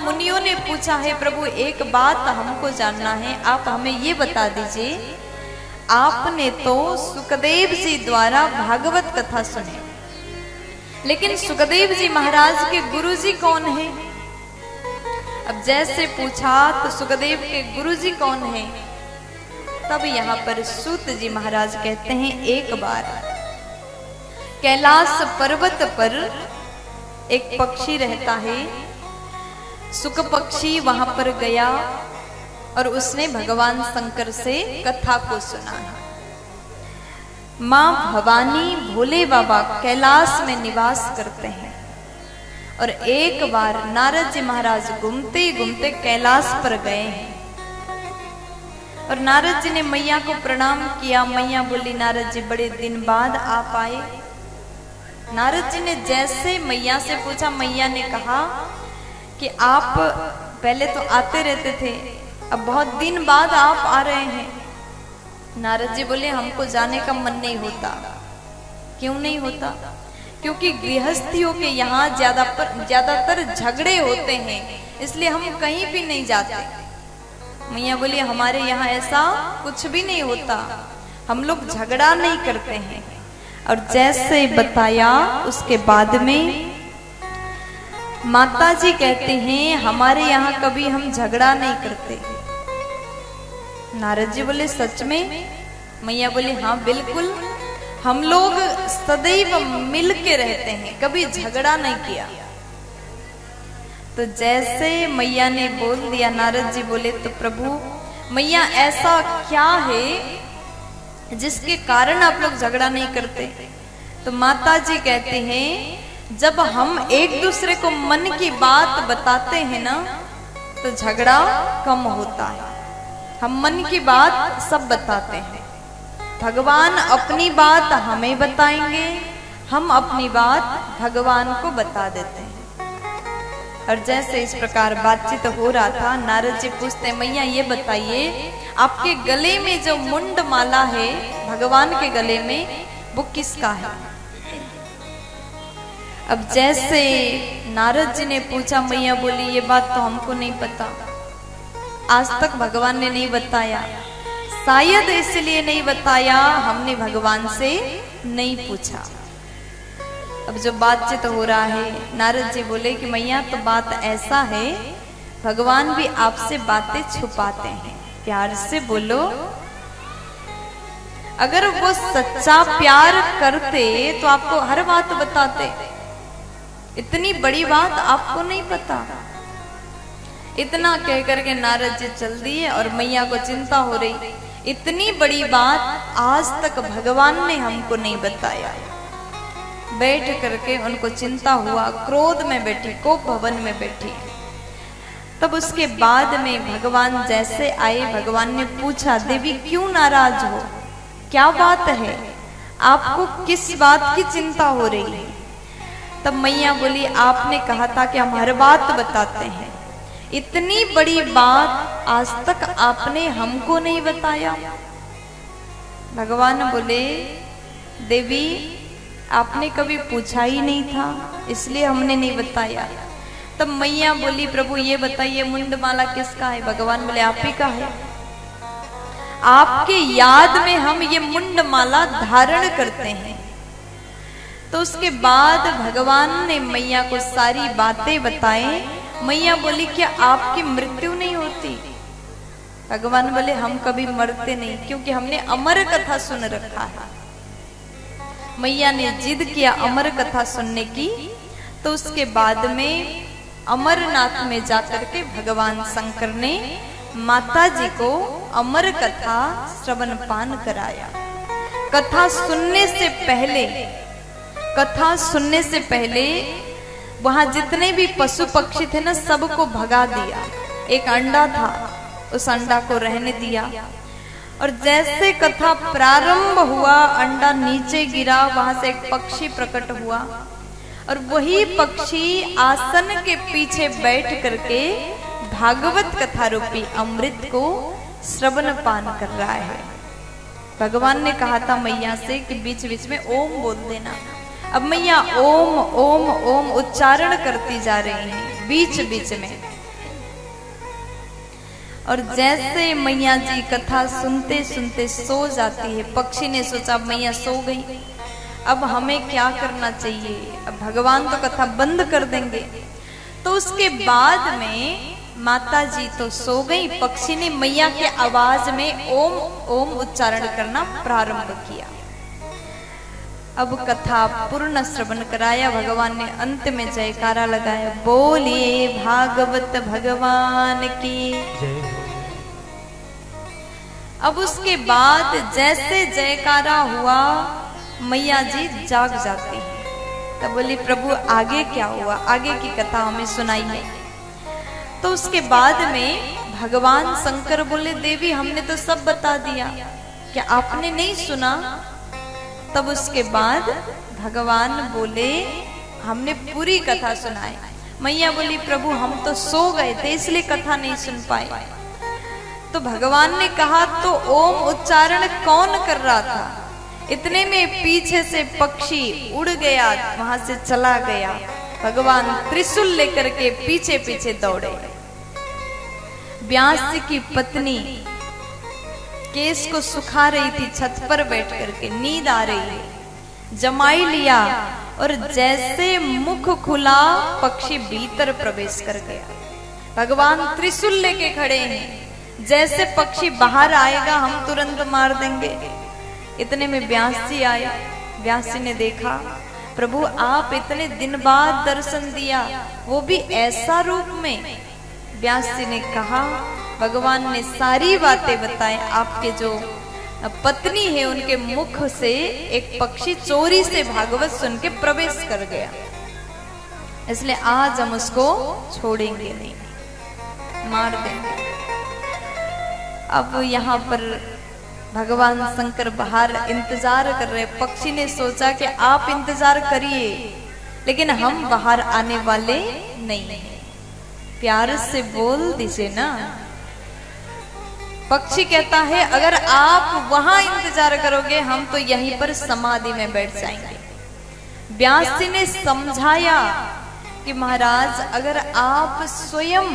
मुनियों ने पूछा है प्रभु एक बात हमको जानना है, आप हमें ये बता दीजिए, आपने तो सुखदेव जी द्वारा भागवत कथा सुनी, लेकिन सुखदेव जी महाराज के गुरु जी कौन है? अब जैसे पूछा तो सुखदेव के गुरु जी कौन है? तब यहाँ पर सूत जी महाराज कहते हैं एक बार कैलाश पर्वत पर एक पक्षी रहता है, सुख पक्षी वहां पर गया और उसने भगवान शंकर से कथा को सुना है। मां भवानी भोले बाबा कैलाश में निवास करते हैं और एक बार नारद जी महाराज घूमते घूमते कैलाश पर गए हैं और नारद जी ने मैया को प्रणाम किया। मैया बोली नारद जी बड़े दिन बाद आप आए। नारद जी ने जैसे मैया से पूछा, मैया ने कहा कि आप पहले तो आते रहते थे, अब बहुत दिन बाद आप आ रहे हैं। नारद जी बोले हमको जाने का मन नहीं होता। क्यों नहीं होता? क्योंकि गृहस्थियों के यहाँ ज्यादातर झगड़े होते हैं, इसलिए हम कहीं भी नहीं जाते। मैया बोली हमारे यहाँ ऐसा कुछ भी नहीं होता, हम लोग झगड़ा नहीं करते हैं। और जैसे बताया उसके बाद में माता जी कहते हैं हमारे यहाँ कभी हम झगड़ा नहीं करते। नारद जी बोले सच में? मैया बोली हाँ बिल्कुल, हम लोग सदैव मिल के रहते हैं, कभी झगड़ा नहीं किया। तो जैसे मैया ने बोल दिया, नारद जी बोले तो प्रभु मैया ऐसा क्या है जिसके कारण आप लोग झगड़ा नहीं करते? तो माता जी कहते हैं जब हम एक दूसरे को मन की बात बताते हैं ना तो झगड़ा कम होता है। हम मन की बात सब बताते हैं, भगवान अपनी बात हमें बताएंगे, हम अपनी बात भगवान को बता देते हैं। और जैसे इस प्रकार बातचीत हो रहा था, नारद जी पूछते मैया ये बताइए आपके गले में जो मुंड माला है भगवान के गले में वो किसका है? अब जैसे नारद जी ने पूछा, मैया बोली ये बात तो हमको नहीं पता, आज तक भगवान ने नहीं बताया, शायद इसलिए नहीं बताया हमने भगवान से नहीं पूछा। अब जो बातचीत हो रहा है, नारद जी बोले कि मैया तो बात ऐसा है भगवान भी आपसे बातें छुपाते हैं, प्यार से बोलो। अगर वो सच्चा प्यार करते तो आपको हर बात बताते, इतनी बड़ी बात आपको नहीं पता। इतना कह करके नारद जी चल दिए और मैया को चिंता हो रही, इतनी बड़ी बात आज तक भगवान ने हमको नहीं बताया। बैठ करके उनको चिंता हुआ, क्रोध में बैठी, कोप भवन में बैठी। तब उसके बाद में भगवान जैसे आए, भगवान ने पूछा देवी क्यों नाराज हो, क्या बात है, आपको किस बात की चिंता हो रही है? तब मैया बोली आपने कहा था कि हम हर बात बताते हैं, इतनी बड़ी बात आज तक आपने हमको नहीं बताया। भगवान बोले देवी आपने कभी पूछा ही नहीं था, इसलिए हमने नहीं बताया। तब मैया बोली प्रभु ये बताइए मुंडमाला किसका है? भगवान बोले आप ही का है, आपके याद में हम ये मुंडमाला धारण करते हैं। तो उसके बाद भगवान ने मैया को सारी बातें बताएं। मैया बोली क्या आपकी मृत्यु नहीं होती? भगवान बोले हम कभी मरते नहीं, क्योंकि हमने अमर कथा सुन रखा है। मैया ने जिद किया अमर कथा सुनने की, तो उसके बाद में अमरनाथ में जाकर के भगवान शंकर ने माता जी को अमर कथा श्रवण पान कराया। कथा सुनने से पहले वहां जितने भी पशु पक्षी थे ना सबको भगा दिया। एक अंडा था, उस अंडा को रहने दिया और जैसे कथा प्रारंभ हुआ अंडा नीचे गिरा, वहां से एक पक्षी प्रकट हुआ और वही पक्षी आसन के पीछे बैठ करके भागवत कथा रूपी अमृत को श्रवण पान कर रहा है। भगवान ने कहा था मैया से कि बीच बीच में ओम बोल देना। अब मैया ओम ओम ओम उच्चारण करती जा रही हैं बीच बीच में। और जैसे मैया जी कथा सुनते सुनते सो जाती है, पक्षी ने सोचा मैया सो गई, अब हमें क्या करना चाहिए, अब भगवान तो कथा बंद कर देंगे। तो उसके बाद में माता जी तो सो गई, पक्षी ने मैया के आवाज में ओम ओम उच्चारण करना प्रारंभ किया। अब कथा पूर्ण श्रवण कराया, भगवान ने अंत में जयकारा लगाया, बोलिए भागवत भगवान की। अब उसके बाद जैसे जयकारा हुआ मैया जी जाग जाती है। तब बोली प्रभु आगे क्या हुआ, आगे की कथा हमें सुनाइए। तो उसके बाद में भगवान शंकर बोले देवी हमने तो सब बता दिया, क्या आपने नहीं सुना? तब उसके बाद भगवान बोले हमने पूरी कथा सुनाई। मैया बोली प्रभु हम तो सो गए थे इसलिए कथा नहीं सुन पाए। तो भगवान ने कहा तो ओम उच्चारण कौन कर रहा था? इतने में पीछे से पक्षी उड़ गया, वहां से चला गया। भगवान त्रिशूल लेकर के पीछे पीछे दौड़े। व्यास जी की पत्नी केस को सुखा रही थी, छत पर बैठ करके नींद आ रही है, जमाई लिया और जैसे मुख खुला पक्षी भीतर प्रवेश कर गया। भगवान त्रिशूल लेके खड़े हैं, जैसे पक्षी बाहर आएगा हम तुरंत मार देंगे। इतने में व्यास जी आए, व्यास जी ने देखा प्रभु आप इतने दिन बाद दर्शन दिया, वो भी ऐसा रूप में। व्यास जी ने कहा भगवान ने सारी बातें बताए, आपके जो पत्नी है उनके मुख से एक पक्षी चोरी से भागवत सुन के प्रवेश कर गया, इसलिए आज हम उसको छोड़ेंगे नहीं, मार देंगे। अब यहाँ पर भगवान शंकर बाहर इंतजार कर रहे। पक्षी ने सोचा कि आप इंतजार करिए लेकिन हम बाहर आने वाले नहीं हैं, प्यार से बोल दीजिए ना। पक्षी कहता है अगर आप वहां इंतजार करोगे हम तो यहीं पर समाधि में बैठ जाएंगे। व्यास जी ने समझाया कि महाराज अगर आप स्वयं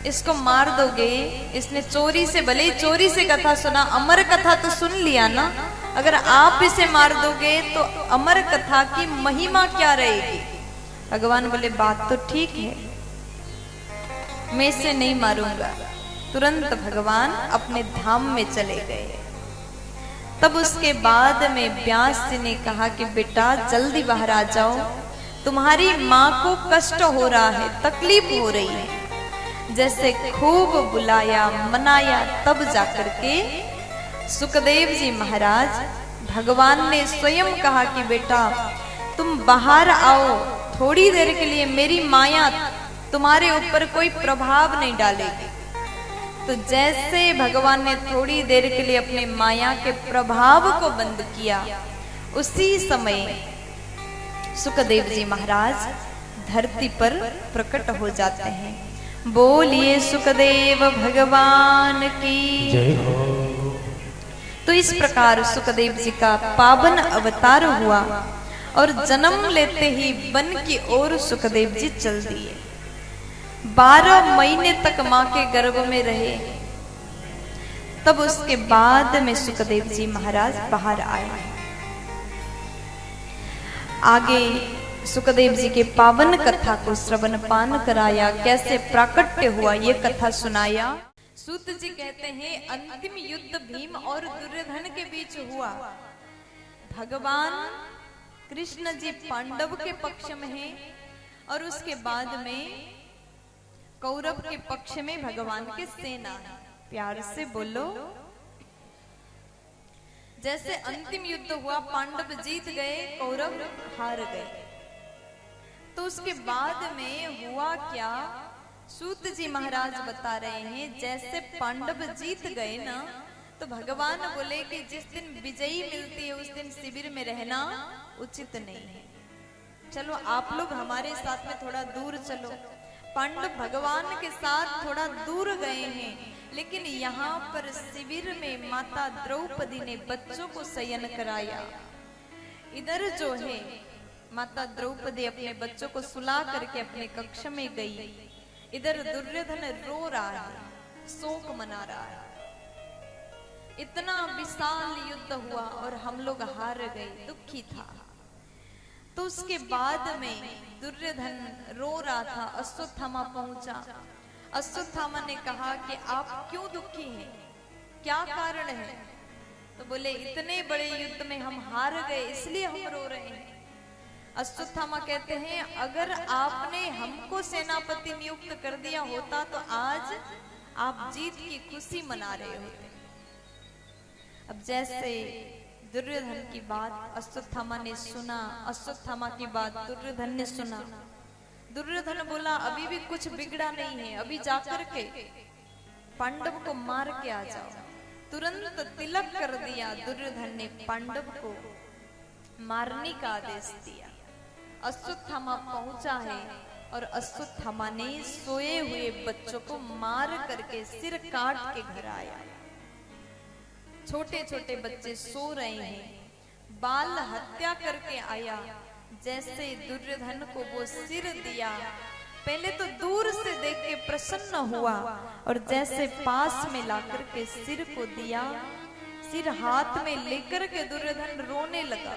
इसको मार दोगे, इसने चोरी से, भले ही चोरी से कथा सुना, अमर कथा तो सुन लिया ना, अगर आप इसे मार दोगे तो अमर कथा की महिमा क्या रहेगी? भगवान बोले बात तो ठीक है, मैं इसे नहीं मारूंगा। तुरंत भगवान अपने धाम में चले गए। तब उसके बाद में व्यास जी ने कहा कि बेटा जल्दी बाहर आ जाओ, तुम्हारी माँ को कष्ट हो रहा है, तकलीफ हो रही है। जैसे खूब बुलाया मनाया, तब जाकर के सुखदेव जी महाराज, भगवान ने स्वयं कहा कि बेटा तुम बाहर आओ, थोड़ी देर के लिए मेरी माया तुम्हारे ऊपर कोई प्रभाव नहीं डालेगी। तो जैसे भगवान ने थोड़ी देर के लिए अपने माया के प्रभाव को बंद किया, उसी समय सुखदेव जी महाराज धरती पर प्रकट हो जाते हैं। बोलिए सुखदेव भगवान की जय हो। तो इस प्रकार सुखदेव जी का पावन अवतार हुआ और जन्म लेते ही वन की ओर सुखदेव जी चल दिए। 12 महीने तक मां के गर्भ में रहे। तब उसके बाद में सुखदेव जी महाराज बाहर आए। आगे सुखदेव जी के पावन कथा को श्रवण पान कराया, कैसे प्राकट्य हुआ ये कथा सुनाया। सूत जी कहते हैं अंतिम युद्ध भीम और दुर्योधन के बीच हुआ। भगवान कृष्ण जी पांडव के पक्ष में हैं और उसके बाद में कौरव के पक्ष में भगवान के सेना है। प्यार से बोलो। जैसे अंतिम युद्ध हुआ, पांडव जीत गए, कौरव हार गए। तो उसके बाद में हुआ क्या, सूत जी महाराज बता रहे हैं जैसे पांडव जीत गए ना, तो भगवान बोले कि जिस दिन विजयी मिलती है उस दिन शिविर में रहना उचित नहीं है, चलो आप लोग हमारे साथ में थोड़ा दूर चलो। पांडव भगवान के साथ थोड़ा दूर गए हैं, लेकिन यहाँ पर शिविर में माता द्रौपदी ने बच्चों को शयन कराया। इधर जो है माता द्रौपदी अपने बच्चों को सुला करके अपने कक्ष में गई। इधर दुर्योधन रो रहा है, शोक मना रहा है। इतना विशाल युद्ध हुआ और हम लोग हार गए, दुखी था। तो उसके बाद में दुर्योधन रो रहा था, अश्वत्थामा पहुंचा। अश्वत्थामा ने कहा कि आप क्यों दुखी हैं, क्या कारण है? तो बोले इतने बड़े युद्ध में हम हार गए इसलिए हम रो रहे हैं। अश्वत्थामा कहते हैं अगर आपने हमको सेनापति नियुक्त कर दिया होता तो आज आप जीत की खुशी मना रहे होते। अब जैसे दुर्योधन की बात अश्वत्थामा ने सुना, अश्वत्थामा की बात दुर्योधन ने सुना। दुर्योधन बोला अभी भी कुछ बिगड़ा नहीं है, अभी जाकर के पांडव को मार के आ जाओ। तुरंत तिलक कर दिया दुर्योधन ने, पांडव को मारने का आदेश दिया। अश्वत्थामा पहुंचा है और अश्वत्थामा ने सोए हुए बच्चों को मार करके सिर काट के घर आया। छोटे छोटे बच्चे सो रहे हैं, बाल हत्या करके आया। जैसे दुर्योधन को वो सिर दिया, पहले तो दूर से देख के प्रसन्न हुआ और जैसे पास में लाकर के सिर को दिया, सिर हाथ में लेकर के दुर्योधन रोने लगा।